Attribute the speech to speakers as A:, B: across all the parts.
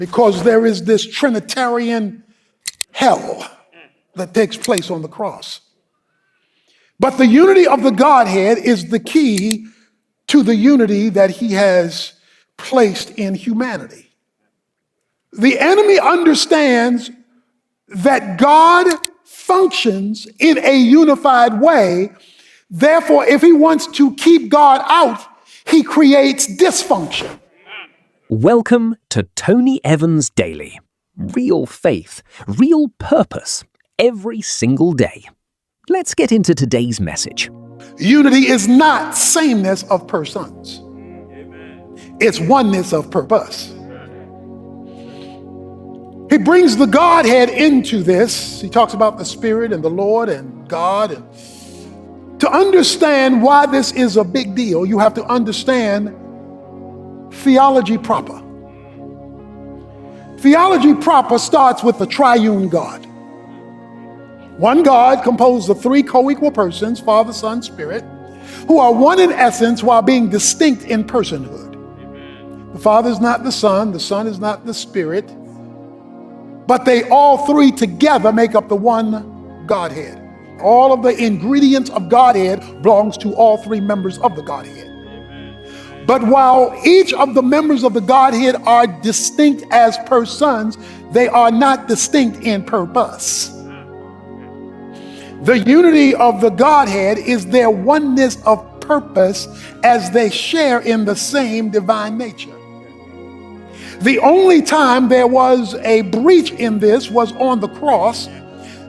A: because there is this Trinitarian hell that takes place on the cross. But the unity of the Godhead is the key to the unity that he has placed in humanity. The enemy understands that God functions in a unified way. Therefore, if he wants to keep God out, he creates dysfunction.
B: Welcome to Tony Evans Daily. Real faith, real purpose, every single day. Let's get into today's message.
A: Unity is not sameness of persons. It's oneness of purpose. He brings the Godhead into this. He talks about the Spirit and the Lord and God. And to understand why this is a big deal, you have to understand theology proper. Theology proper starts with the triune God. One God composed of three co-equal persons, Father, Son, Spirit, who are one in essence while being distinct in personhood. The Father is not the Son is not the Spirit, but they all three together make up the one Godhead. All of the ingredients of Godhead belongs to all three members of the Godhead. But while each of the members of the Godhead are distinct as persons, they are not distinct in purpose. The unity of the Godhead is their oneness of purpose as they share in the same divine nature. The only time there was a breach in this was on the cross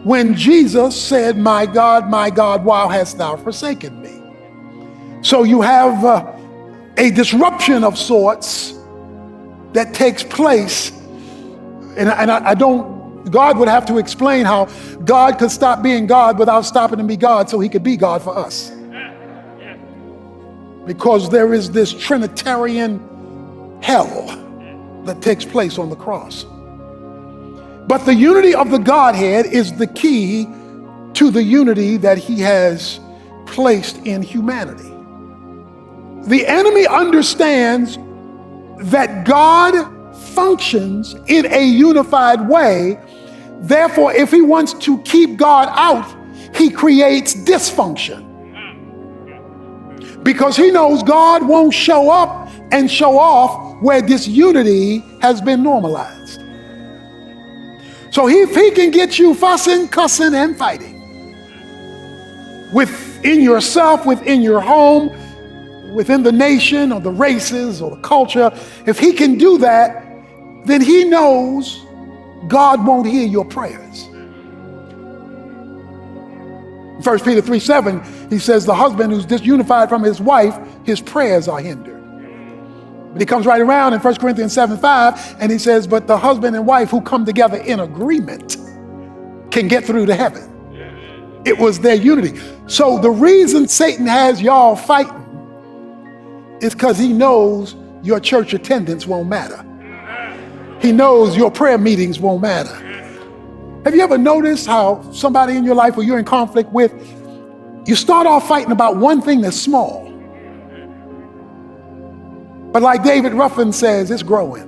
A: when Jesus said, my God, why hast thou forsaken me? So you have a disruption of sorts that takes place. And I don't, God would have to explain how God could stop being God without stopping to be God so he could be God for us. Because there is this Trinitarian hell that takes place on the cross. But the unity of the Godhead is the key to the unity that he has placed in humanity. The enemy understands that God functions in a unified way. Therefore, if he wants to keep God out, he creates dysfunction. Because he knows God won't show up and show off where disunity has been normalized. So if he can get you fussing, cussing, and fighting within yourself, within your home, within the nation or the races or the culture, if he can do that, then he knows God won't hear your prayers. 1 Peter 3:7, he says the husband who's disunified from his wife, his prayers are hindered. But he comes right around in 1 Corinthians 7:5 and he says, but the husband and wife who come together in agreement can get through to heaven. It was their unity. So the reason Satan has y'all fighting is because he knows your church attendance won't matter. He knows your prayer meetings won't matter. Have you ever noticed how somebody in your life who you're in conflict with, you start off fighting about one thing that's small. But like David Ruffin says, it's growing.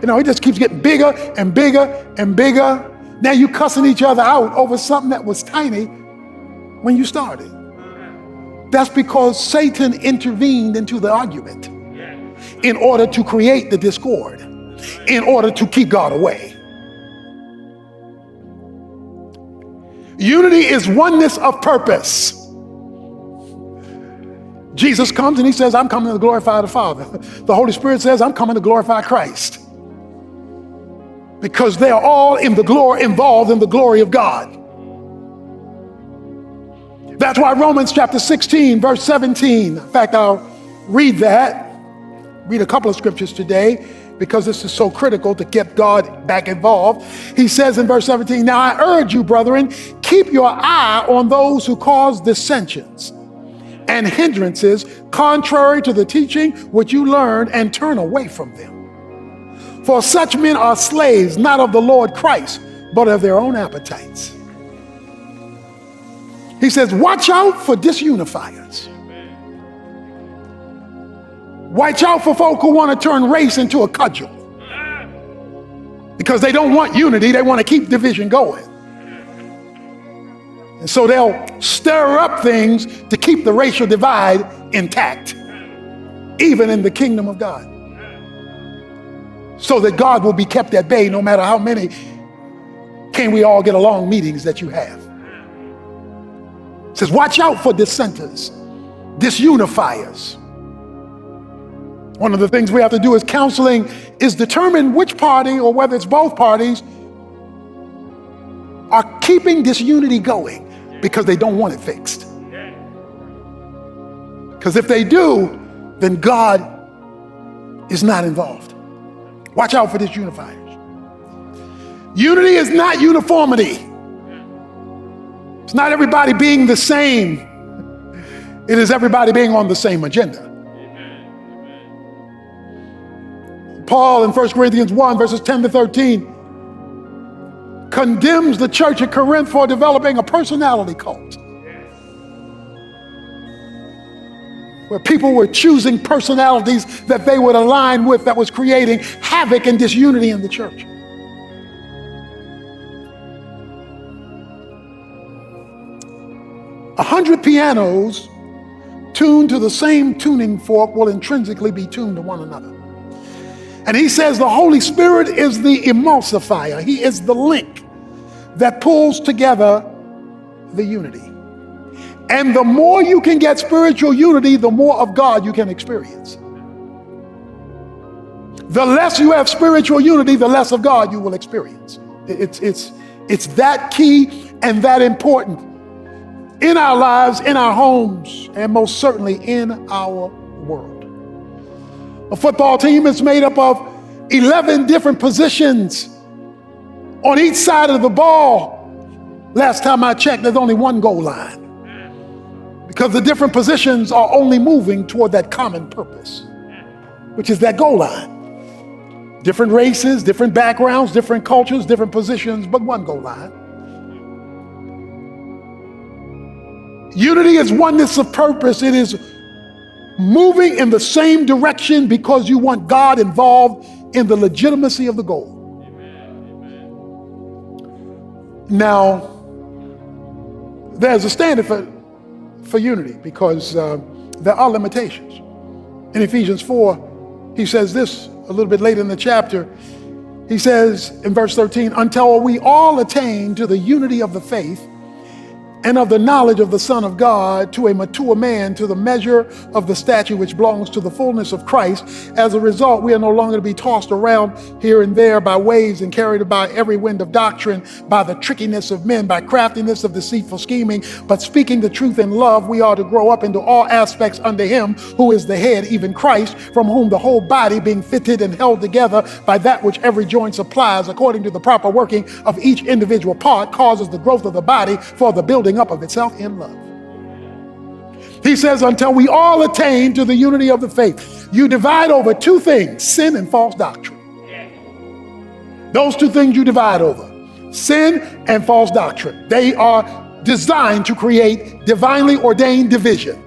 A: You know, it just keeps getting bigger and bigger and bigger. Now you cussing each other out over something that was tiny when you started. That's because Satan intervened into the argument in order to create the discord, in order to keep God away. Unity is oneness of purpose. Jesus comes and he says, I'm coming to glorify the Father. The Holy Spirit says, I'm coming to glorify Christ. Because they are all involved in the glory of God. That's why Romans chapter 16, verse 17, in fact, I'll read a couple of scriptures today because this is so critical to get God back involved. He says in verse 17, now I urge you, brethren, keep your eye on those who cause dissensions and hindrances contrary to the teaching which you learned, and turn away from them. For such men are slaves, not of the Lord Christ, but of their own appetites. He says, watch out for disunifiers. Watch out for folk who want to turn race into a cudgel. because they don't want unity. They want to keep division going. And so they'll stir up things to keep the racial divide intact, even in the kingdom of God, so that God will be kept at bay no matter how many "can we all get along" meetings that you have. It says, watch out for dissenters, disunifiers. One of the things we have to do as counseling is determine which party, or whether it's both parties, are keeping disunity going because they don't want it fixed. Because if they do, then God is not involved. Watch out for disunifiers. Unity is not uniformity. It's not everybody being the same. It is everybody being on the same agenda. Paul in 1 Corinthians 1 verses 10 to 13 condemns the church at Corinth for developing a personality cult, where people were choosing personalities that they would align with, that was creating havoc and disunity in the church. A 100 pianos tuned to the same tuning fork will intrinsically be tuned to one another. And he says the Holy Spirit is the emulsifier. He is the link that pulls together the unity. And the more you can get spiritual unity, the more of God you can experience. The less you have spiritual unity, the less of God you will experience. It's that key and that important in our lives, in our homes, and most certainly in our world. A football team is made up of 11 different positions on each side of the ball. Last time I checked, there's only one goal line, because the different positions are only moving toward that common purpose, which is that goal line. Different races, different backgrounds, different cultures, different positions, but one goal line. Unity is oneness of purpose. It is moving in the same direction because you want God involved in the legitimacy of the goal. Now, there's a standard for unity, because there are limitations. In Ephesians 4, he says this a little bit later in the chapter. He says in verse 13, until we all attain to the unity of the faith and of the knowledge of the Son of God, to a mature man, to the measure of the stature which belongs to the fullness of Christ. As a result, we are no longer to be tossed around here and there by waves and carried by every wind of doctrine, by the trickiness of men, by craftiness of deceitful scheming. But speaking the truth in love, we are to grow up into all aspects under him who is the head, even Christ, from whom the whole body, being fitted and held together by that which every joint supplies, according to the proper working of each individual part, causes the growth of the body for the building up of itself in love. He says, until we all attain to the unity of the faith. You divide over two things: sin and false doctrine. Those two things you divide over: sin and false doctrine. They are designed to create divinely ordained division.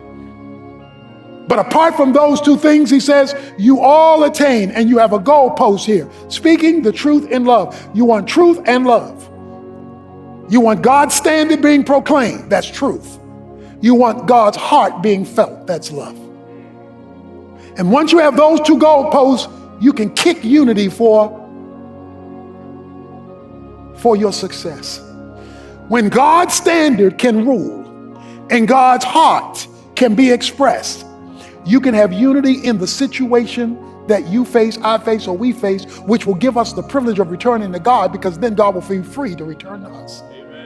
A: But apart from those two things, he says, you all attain, and you have a goalpost here: speaking the truth in love. You want truth and love. You want God's standard being proclaimed. That's truth. You want God's heart being felt. That's love. And once you have those two goalposts, you can kick unity for your success. When God's standard can rule and God's heart can be expressed, you can have unity in the situation that you face, I face, or we face, which will give us the privilege of returning to God, because then God will be free to return to us.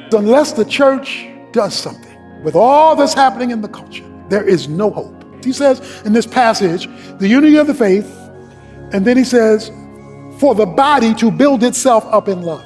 A: So unless the church does something with all that's happening in the culture, there is no hope. He says in this passage, the unity of the faith, and then he says, for the body to build itself up in love.